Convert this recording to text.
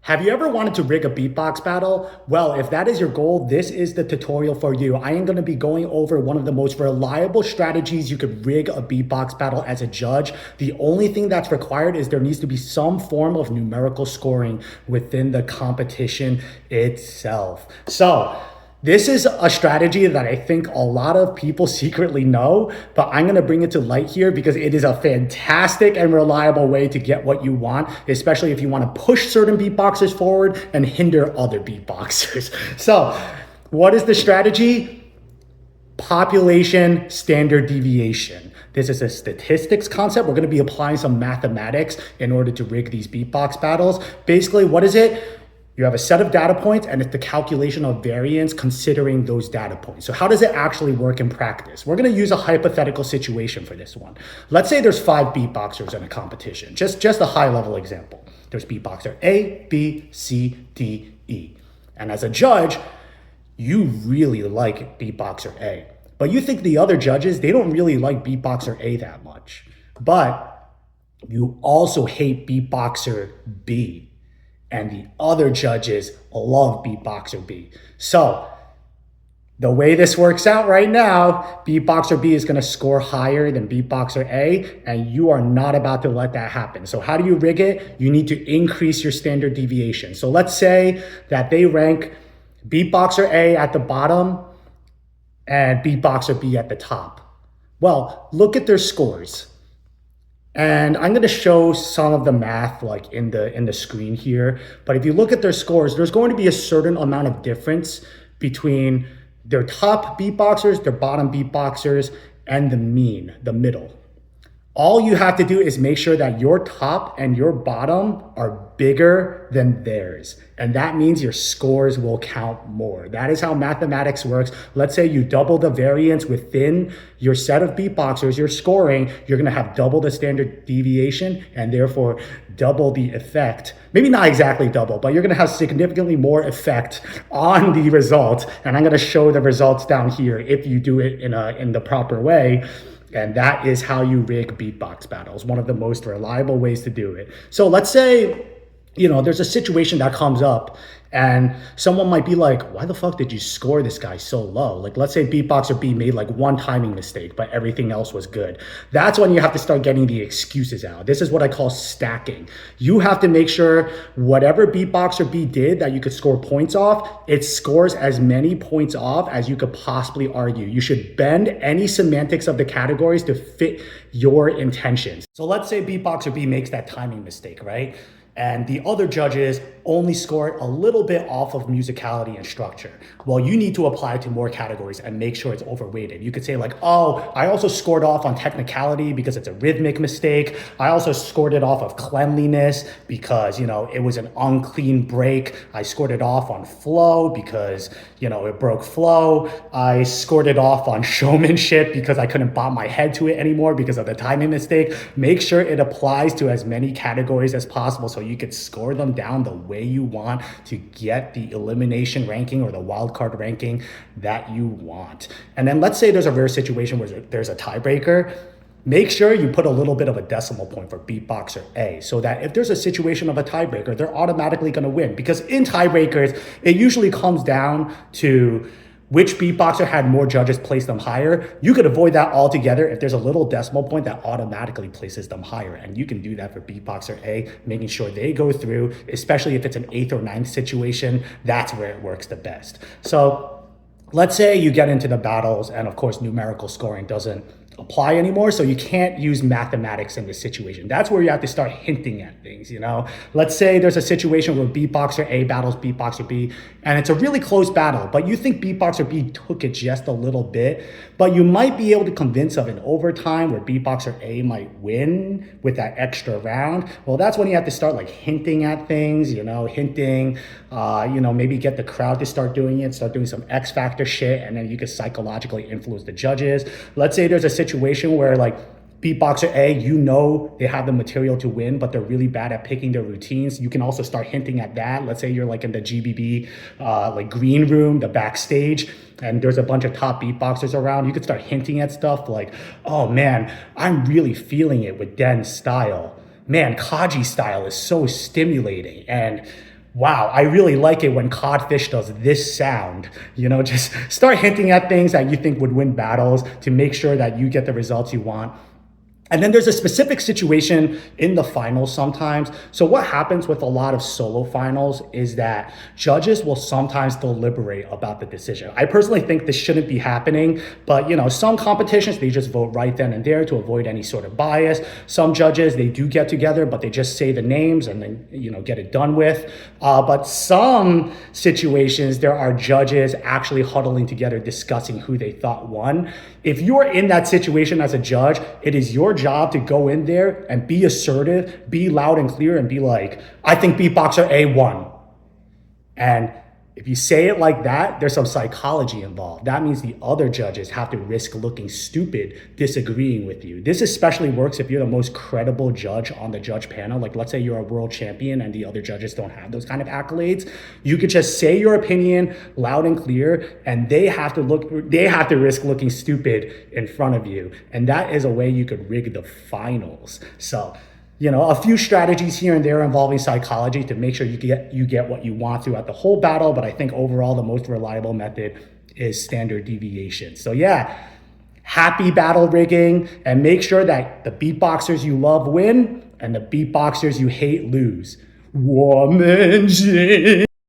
Have you ever wanted to rig a beatbox battle? Well, if that is your goal, this is the tutorial for you. I am going to be going over one of the most reliable strategies you could rig a beatbox battle as a judge. The only thing that's required is there needs to be some form of numerical scoring within the competition itself. So, this is a strategy that I think a lot of people secretly know, but I'm gonna bring it to light here because it is a fantastic and reliable way to get what you want, especially if you wanna push certain beatboxers forward and hinder other beatboxers. So, what is the strategy? Population standard deviation. This is a statistics concept. We're gonna be applying some mathematics in order to rig these beatbox battles. Basically, what is it? You have a set of data points and it's the calculation of variance considering those data points. So how does it actually work in practice? We're gonna use a hypothetical situation for this one. Let's say there's 5 beatboxers in a competition, just a high level example. There's beatboxer A, B, C, D, E. And as a judge, you really like beatboxer A, but you think the other judges, they don't really like beatboxer A that much. But you also hate beatboxer B. And the other judges love beatboxer B. So the way this works out right now, beatboxer B is gonna score higher than beatboxer A, and you are not about to let that happen. So how do you rig it? You need to increase your standard deviation. So let's say that they rank beatboxer A at the bottom and beatboxer B at the top. Well, look at their scores. And I'm gonna show some of the math like in the screen here. But if you look at their scores, there's going to be a certain amount of difference between their top beatboxers, their bottom beatboxers, and the mean, the middle. All you have to do is make sure that your top and your bottom are bigger than theirs. And that means your scores will count more. That is how mathematics works. Let's say you double the variance within your set of beatboxers, your scoring, you're gonna have double the standard deviation and therefore double the effect. Maybe not exactly double, but you're gonna have significantly more effect on the result. And I'm gonna show the results down here if you do it in the proper way. And that is how you rig beatbox battles, one of the most reliable ways to do it. So let's say, there's a situation that comes up and someone might be like, why the fuck did you score this guy so low? Like, let's say beatboxer B made like one timing mistake, but everything else was good. That's when you have to start getting the excuses out. This is what I call stacking. You have to make sure whatever beatboxer B did that you could score points off, it scores as many points off as you could possibly argue. You should bend any semantics of the categories to fit your intentions. So let's say beatboxer B makes that timing mistake, right? And the other judges only score a little bit off of musicality and structure. Well, you need to apply to more categories and make sure it's overweighted. You could say like, oh, I also scored off on technicality because it's a rhythmic mistake. I also scored it off of cleanliness because, it was an unclean break. I scored it off on flow because, it broke flow. I scored it off on showmanship because I couldn't bop my head to it anymore because of the timing mistake. Make sure it applies to as many categories as possible so you could score them down the way you want to get the elimination ranking or the wildcard ranking that you want. And then let's say there's a rare situation where there's a tiebreaker. Make sure you put a little bit of a decimal point for beatboxer A so that if there's a situation of a tiebreaker, they're automatically gonna win. Because in tiebreakers, it usually comes down to which beatboxer had more judges place them higher. You could avoid that altogether if there's a little decimal point that automatically places them higher. And you can do that for beatboxer A, making sure they go through, especially if it's an 8th or 9th situation, that's where it works the best. So let's say you get into the battles and of course numerical scoring doesn't apply anymore, so you can't use mathematics in this situation. That's where you have to start hinting at things, Let's say there's a situation where beatboxer A battles beatboxer B, and it's a really close battle, but you think beatboxer B took it just a little bit, but you might be able to convince of an overtime where beatboxer A might win with that extra round. Well, that's when you have to start like hinting at things, hinting, maybe get the crowd to start doing it, start doing some X factor shit, and then you can psychologically influence the judges. Let's say there's a situation where like beatboxer A, they have the material to win, but they're really bad at picking their routines. You can also start hinting at that. Let's say you're like in the GBB, like green room, the backstage, and there's a bunch of top beatboxers around. You could start hinting at stuff like, oh man, I'm really feeling it with Den's style. Man, Kaji's style is so stimulating. And Wow, I really like it when Codfish does this sound. Just start hinting at things that you think would win battles to make sure that you get the results you want. And then there's a specific situation in the finals sometimes. So what happens with a lot of solo finals is that judges will sometimes deliberate about the decision. I personally think this shouldn't be happening, but some competitions, they just vote right then and there to avoid any sort of bias. Some judges, they do get together, but they just say the names and then, get it done with. But some situations, there are judges actually huddling together, discussing who they thought won. If you're in that situation as a judge, it is your job to go in there and be assertive, be loud and clear, and be like, I think Beatboxer A won. And if you say it like that, there's some psychology involved. That means the other judges have to risk looking stupid disagreeing with you. This especially works if you're the most credible judge on the judge panel. Like, let's say you're a world champion and the other judges don't have those kind of accolades. You could just say your opinion loud and clear, and they have to risk looking stupid in front of you. And that is a way you could rig the finals. So, a few strategies here and there involving psychology to make sure you get what you want throughout the whole battle. But I think overall, the most reliable method is standard deviation. So yeah, happy battle rigging, and make sure that the beatboxers you love win and the beatboxers you hate lose. 我们是